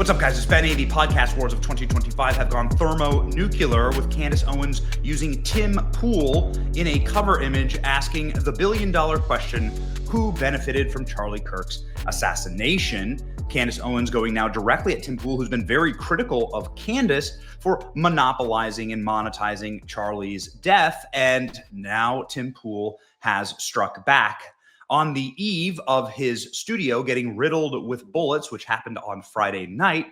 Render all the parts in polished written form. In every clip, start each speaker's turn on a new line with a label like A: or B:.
A: What's up, guys? It's Ben A. The podcast wars of 2025 have gone thermonuclear, with Candace Owens using Tim Pool in a cover image asking the billion-dollar question, who benefited from Charlie Kirk's assassination? Candace Owens going now directly at Tim Pool, who's been very critical of Candace for monopolizing and monetizing Charlie's death. And now Tim Pool has struck back. On the eve of his studio getting riddled with bullets, which happened on Friday night,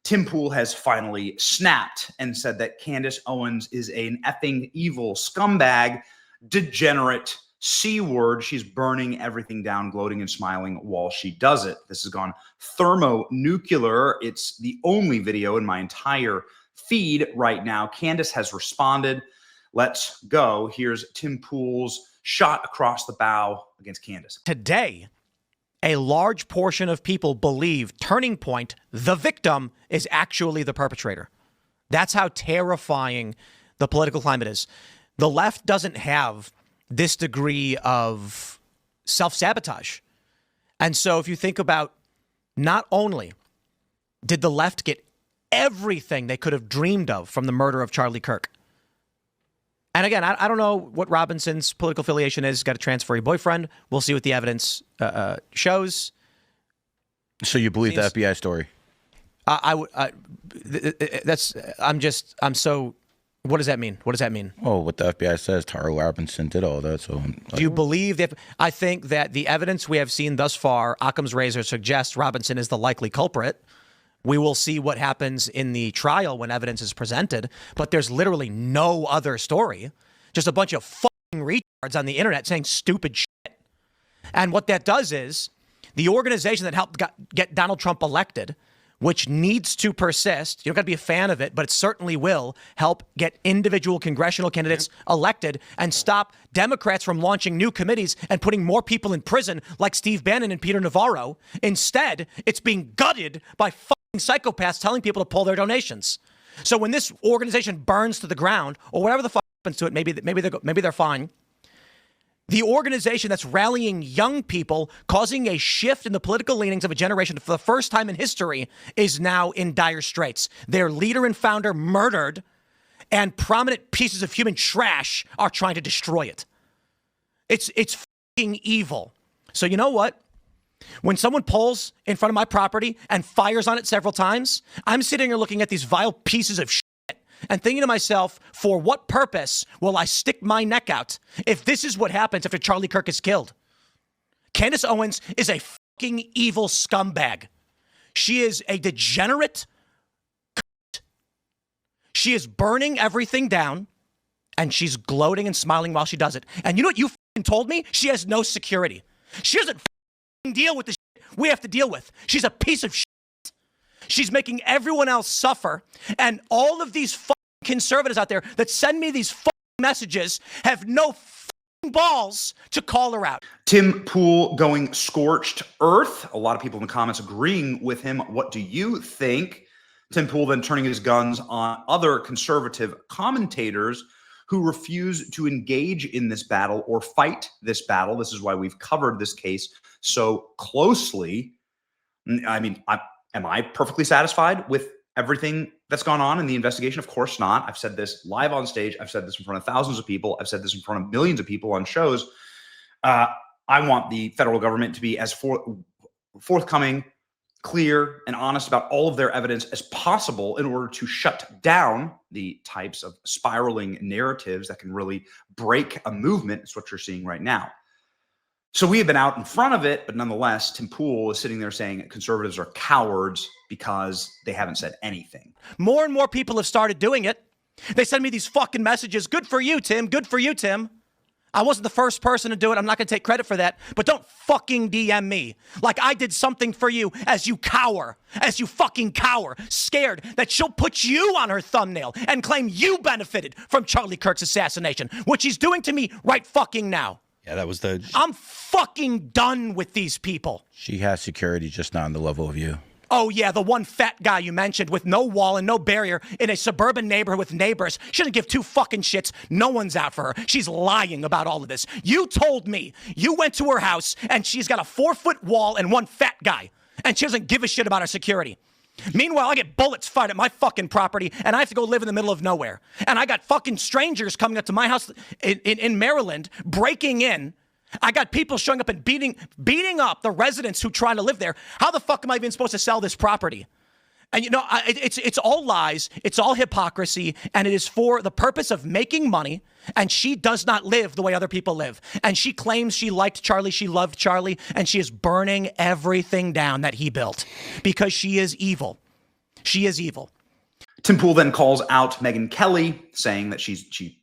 A: Tim Pool has finally snapped and said that Candace Owens is an effing evil scumbag, degenerate C-word. She's burning everything down, gloating and smiling while she does it. This has gone thermonuclear. It's the only video in my entire feed right now. Candace has responded. Let's go. Here's Tim Pool's shot across the bow against Candace.
B: Today, a large portion of people believe Turning Point, the victim, is actually the perpetrator. That's how terrifying the political climate is. The left doesn't have this degree of self-sabotage. And so if you think about, not only did the left get everything they could have dreamed of from the murder of Charlie Kirk. And again, I don't know what Robinson's political affiliation is. He's got a transferee boyfriend. We'll see what the evidence shows.
C: So you believe the FBI story? What does that mean? What does that mean? Oh, what the FBI says, Tara Robinson did all that. So
B: do you believe that? I think that the evidence we have seen thus far, Occam's razor, suggests Robinson is the likely culprit. We will see what happens in the trial when evidence is presented, but there's literally no other story. Just a bunch of fucking retards on the internet saying stupid shit. And what that does is the organization that helped get Donald Trump elected, which needs to persist. You don't got to be a fan of it, but it certainly will help get individual congressional candidates elected and stop Democrats from launching new committees and putting more people in prison like Steve Bannon and Peter Navarro. Instead, it's being gutted by fucking psychopaths telling people to pull their donations. So when this organization burns to the ground, or whatever the fuck happens to it, maybe they're fine. The organization that's rallying young people, causing a shift in the political leanings of a generation for the first time in history, is now in dire straits. Their leader and founder murdered, and prominent pieces of human trash are trying to destroy it. It's fucking evil. So you know what? When someone pulls in front of my property and fires on it several times, I'm sitting here looking at these vile pieces of shit and thinking to myself, for what purpose will I stick my neck out if this is what happens after Charlie Kirk is killed? Candace Owens is a fucking evil scumbag. She is a degenerate cunt. She is burning everything down, and she's gloating and smiling while she does it. And you know what you fucking told me? She has no security. She doesn't fucking deal with the shit we have to deal with. She's a piece of shit. She's making everyone else suffer. And all of these fucking conservatives out there that send me these fucking messages have no fucking balls to call her out.
A: Tim Pool going scorched earth. A lot of people in the comments agreeing with him. What do you think? Tim Pool then turning his guns on other conservative commentators who refuse to engage in this battle or fight this battle. This is why we've covered this case so closely. I mean, am I perfectly satisfied with everything that's gone on in the investigation? Of course not. I've said this live on stage. I've said this in front of thousands of people. I've said this in front of millions of people on shows. I want the federal government to be as forthcoming, clear, and honest about all of their evidence as possible in order to shut down the types of spiraling narratives that can really break a movement. It's what you're seeing right now. So we have been out in front of it, but nonetheless, Tim Pool is sitting there saying conservatives are cowards because they haven't said anything.
B: More and more people have started doing it. They send me these fucking messages. Good for you, Tim. Good for you, Tim. I wasn't the first person to do it. I'm not going to take credit for that. But don't fucking DM me like I did something for you as you cower, as you fucking cower, scared that she'll put you on her thumbnail and claim you benefited from Charlie Kirk's assassination, which he's doing to me right fucking now.
C: Yeah, that was the...
B: I'm fucking done with these people.
C: She has security, just not on the level of you.
B: Oh, yeah, the one fat guy you mentioned with no wall and no barrier in a suburban neighborhood with neighbors. She doesn't give two fucking shits. No one's out for her. She's lying about all of this. You told me you went to her house and she's got a 4-foot wall and one fat guy. And she doesn't give a shit about her security. Meanwhile, I get bullets fired at my fucking property, and I have to go live in the middle of nowhere. And I got fucking strangers coming up to my house in Maryland, breaking in. I got people showing up and beating up the residents who try to live there. How the fuck am I even supposed to sell this property? And it's all lies, it's all hypocrisy, and it is for the purpose of making money. And she does not live the way other people live. And she claims she liked Charlie, she loved Charlie, and she is burning everything down that he built because she is evil. She is evil.
A: Tim Pool then calls out Megyn Kelly, saying that she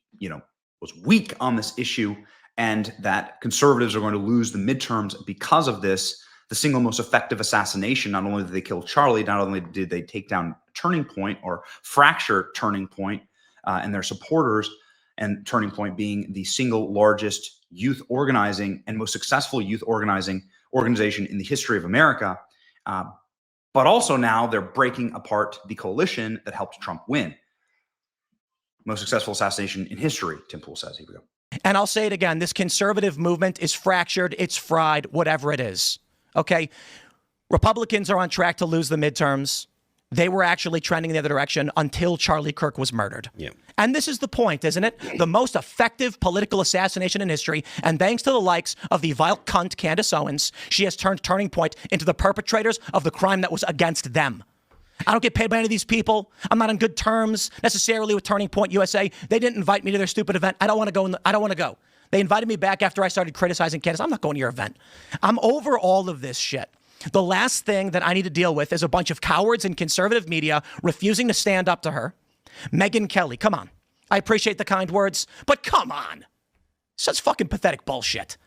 A: was weak on this issue and that conservatives are going to lose the midterms because of this. The single most effective assassination, not only did they kill Charlie, not only did they take down Turning Point or fracture Turning Point and their supporters, and Turning Point being the single largest youth organizing and most successful youth organization in the history of America. But also now they're breaking apart the coalition that helped Trump win. Most successful assassination in history, Tim Pool says. Here we go.
B: And I'll say it again. This conservative movement is fractured. It's fried, whatever it is. Okay. Republicans are on track to lose the midterms. They were actually trending in the other direction until Charlie Kirk was murdered.
D: Yeah.
B: And this is the point, isn't it? The most effective political assassination in history. And thanks to the likes of the vile cunt Candace Owens, she has turned Turning Point into the perpetrators of the crime that was against them. I don't get paid by any of these people. I'm not on good terms necessarily with Turning Point USA. They didn't invite me to their stupid event. I don't want to go. I don't want to go. They invited me back after I started criticizing Candace. I'm not going to your event. I'm over all of this shit. The last thing that I need to deal with is a bunch of cowards in conservative media refusing to stand up to her. Megyn Kelly, come on. I appreciate the kind words, but come on. Such fucking pathetic bullshit.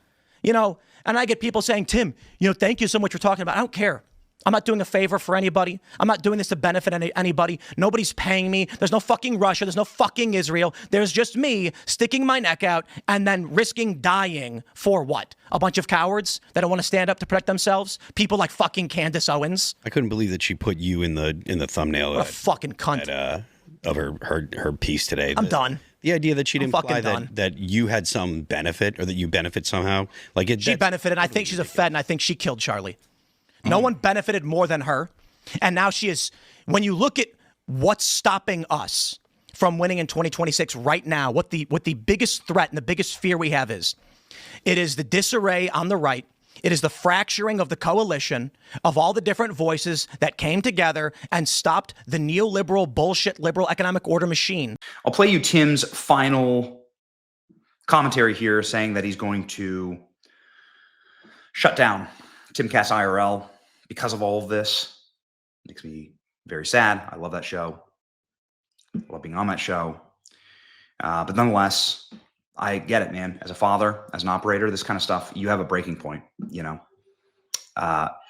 B: And I get people saying, Tim, thank you so much for talking about it. I don't care. I'm not doing a favor for anybody. I'm not doing this to benefit anybody. Nobody's paying me. There's no fucking Russia. There's no fucking Israel. There's just me sticking my neck out and then risking dying for what? A bunch of cowards that don't want to stand up to protect themselves? People like fucking Candace Owens?
D: I couldn't believe that she put you in the thumbnail.
B: What a fucking cunt.
D: Of her piece today.
B: I'm done.
D: The idea that she'd imply that you had some benefit or that you benefit somehow. She
B: benefited. I think she's a Fed, and I think she killed Charlie. No one benefited more than her. And now she is, when you look at what's stopping us from winning in 2026 right now, what the biggest threat and the biggest fear we have is, it is the disarray on the right. It is the fracturing of the coalition of all the different voices that came together and stopped the neoliberal bullshit liberal economic order machine.
A: I'll play you Tim's final commentary here saying that he's going to shut down Timcast IRL because of all of this. Makes me very sad. I love that show. I love being on that show. But nonetheless, I get it, man. As a father, as an operator, this kind of stuff, you have a breaking point, and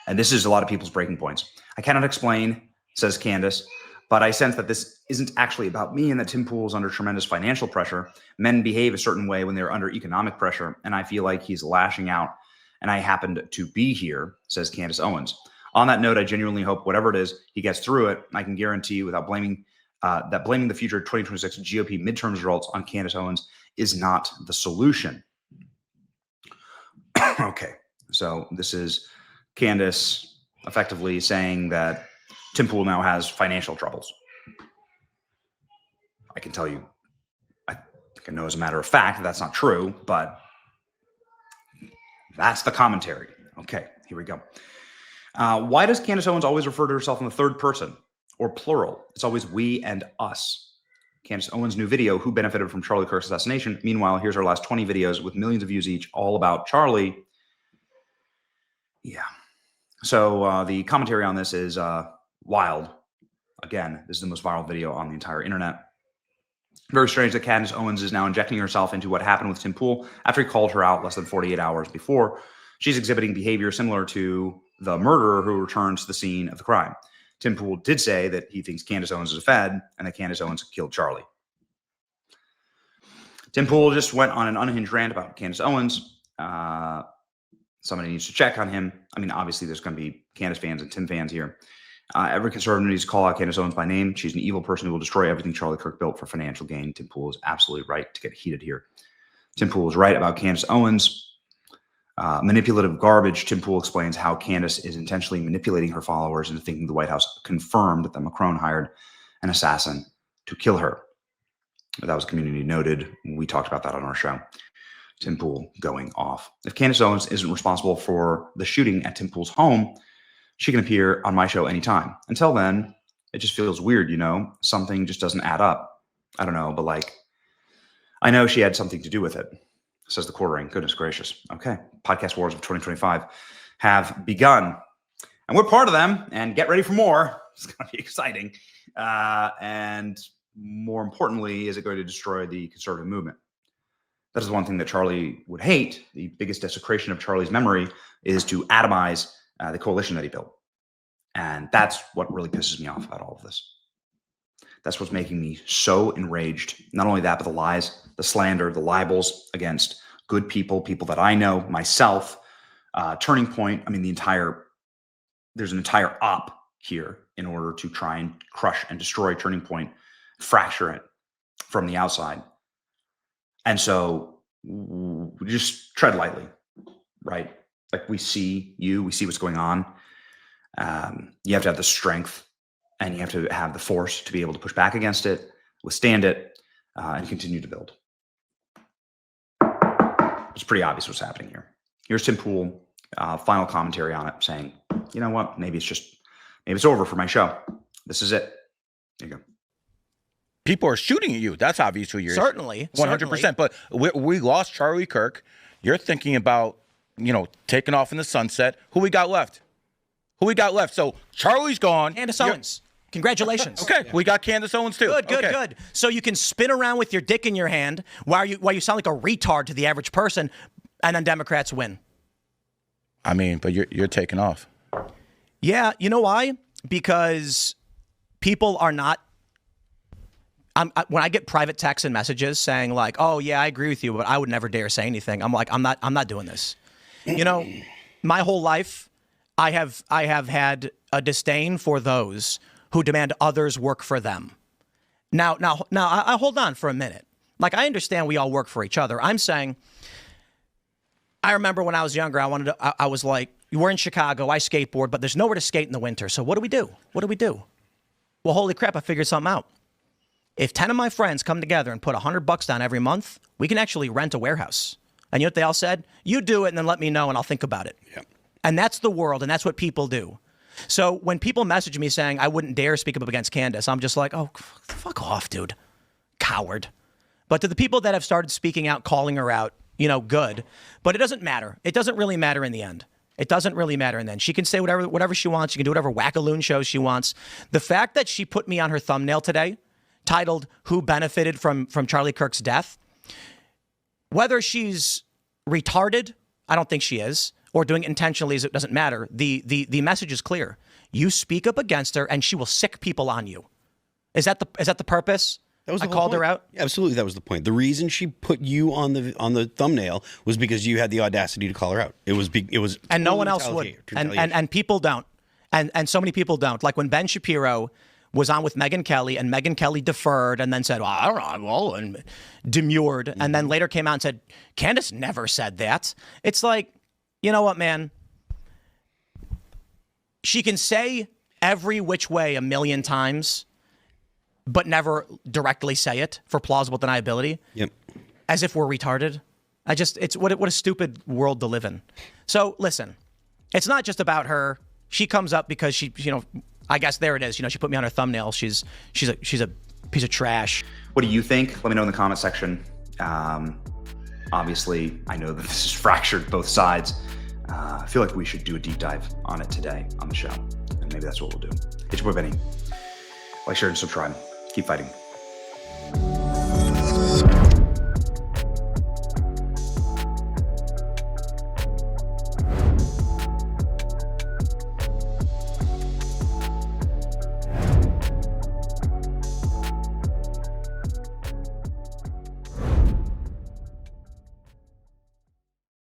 A: this is a lot of people's breaking points. I cannot explain, says Candace, but I sense that this isn't actually about me and that Tim Pool is under tremendous financial pressure. Men behave a certain way when they're under economic pressure, and I feel like he's lashing out, and I happened to be here, says Candace Owens. On that note, I genuinely hope whatever it is, he gets through it. I can guarantee you without blaming the future 2026 GOP midterm results on Candace Owens is not the solution. Okay, so this is Candace effectively saying that Tim Pool now has financial troubles. I can tell you, I think I know as a matter of fact that's not true, but that's the commentary. Okay, here we go. Why does Candace Owens always refer to herself in the third person or plural? It's always we and us. Candace Owens' new video, Who Benefited from Charlie Kirk's Assassination? Meanwhile, here's our last 20 videos with millions of views each, all about Charlie. Yeah. So the commentary on this is wild. Again, this is the most viral video on the entire internet. Very strange that Candace Owens is now injecting herself into what happened with Tim Pool after he called her out less than 48 hours before. She's exhibiting behavior similar to the murderer who returned to the scene of the crime. Tim Pool did say that he thinks Candace Owens is a Fed and that Candace Owens killed Charlie. Tim Pool just went on an unhinged rant about Candace Owens. Somebody needs to check on him. I mean, obviously, there's going to be Candace fans and Tim fans here. Every conservative needs to call out Candace Owens by name. She's an evil person who will destroy everything Charlie Kirk built for financial gain. Tim Pool is absolutely right to get heated here. Tim Pool is right about Candace Owens. Manipulative garbage. Tim Pool explains how Candace is intentionally manipulating her followers into thinking the White House confirmed that Macron hired an assassin to kill her. That was community noted. We talked about that on our show. Tim Pool going off. If Candace Owens isn't responsible for the shooting at Tim Pool's home, she can appear on my show anytime. Until then, it just feels weird, you know? Something just doesn't add up. I don't know, but like, I know she had something to do with it, says the quartering. Goodness gracious. Okay. Podcast Wars of 2025 have begun. And we're part of them. And get ready for more. It's going to be exciting. And more importantly, is it going to destroy the conservative movement? That is the one thing that Charlie would hate. The biggest desecration of Charlie's memory is to atomize the coalition that he built. And that's what really pisses me off about all of this. That's what's making me so enraged. Not only that, but the lies, the slander, the libels against good people, people that I know, myself, Turning Point. I mean, there's an entire op here in order to try and crush and destroy Turning Point, fracture it from the outside. And so we just tread lightly, right? Like we see what's going on. You have to have the strength and you have to have the force to be able to push back against it, withstand it, and continue to build. It's pretty obvious what's happening here. Here's Tim Pool, final commentary on it, saying, you know what, maybe it's over for my show. This is it. There you go.
C: People are shooting at you. That's obvious who you're.
B: Certainly.
C: 100%. But we lost Charlie Kirk. You're thinking about, taking off in the sunset. Who we got left? So Charlie's gone.
B: Candace Owens. Congratulations.
C: Okay, we got Candace Owens too.
B: Good. So you can spin around with your dick in your hand while you sound like a retard to the average person, and then Democrats win.
C: I mean, but you're taking off.
B: Yeah, you know why? Because people are not. When I get private texts and messages saying like, "Oh yeah, I agree with you, but I would never dare say anything," I'm like, I'm not doing this. My whole life, I have had a disdain for those who demand others work for them. Now, I hold on for a minute. Like, I understand we all work for each other. I'm saying, I remember when I was younger, I was like, we're in Chicago, I skateboard, but there's nowhere to skate in the winter. So what do we do? Well, holy crap, I figured something out. If 10 of my friends come together and put $100 down every month, we can actually rent a warehouse. And you know what they all said? You do it and then let me know and I'll think about it.
D: Yep.
B: And that's the world, and that's what people do. So when people message me saying I wouldn't dare speak up against Candace, I'm just like, oh, fuck off, dude. Coward. But to the people that have started speaking out, calling her out, good. But it doesn't matter. It doesn't really matter in the end. She can say whatever she wants. She can do whatever wackaloon shows she wants. The fact that she put me on her thumbnail today, titled "Who Benefited from Charlie Kirk's Death," whether she's retarded, I don't think she is, or doing it intentionally, it doesn't matter. The message is clear. You speak up against her, and she will sick people on you. Is that the purpose?
D: That was
B: I called her out.
D: Yeah, absolutely, that was the point. The reason she put you on the thumbnail was because you had the audacity to call her out. It was
B: and no one else would, and people don't, and so many people don't. Like when Ben Shapiro was on with Megyn Kelly, and Megyn Kelly deferred and then said, well, I don't know, and demurred, and then later came out and said, Candace never said that. It's like, you know what, man? She can say every which way a million times, but never directly say it for plausible deniability. Yep. As if we're retarded. It's what a stupid world to live in. So listen, it's not just about her. She comes up because she, I guess there it is. She put me on her thumbnail. She's a piece of trash.
A: What do you think? Let me know in the comment section. Obviously, I know that this is fractured both sides. I feel like we should do a deep dive on it today on the show. And maybe that's what we'll do. It's your boy Benny. Like, share, and subscribe. Keep fighting.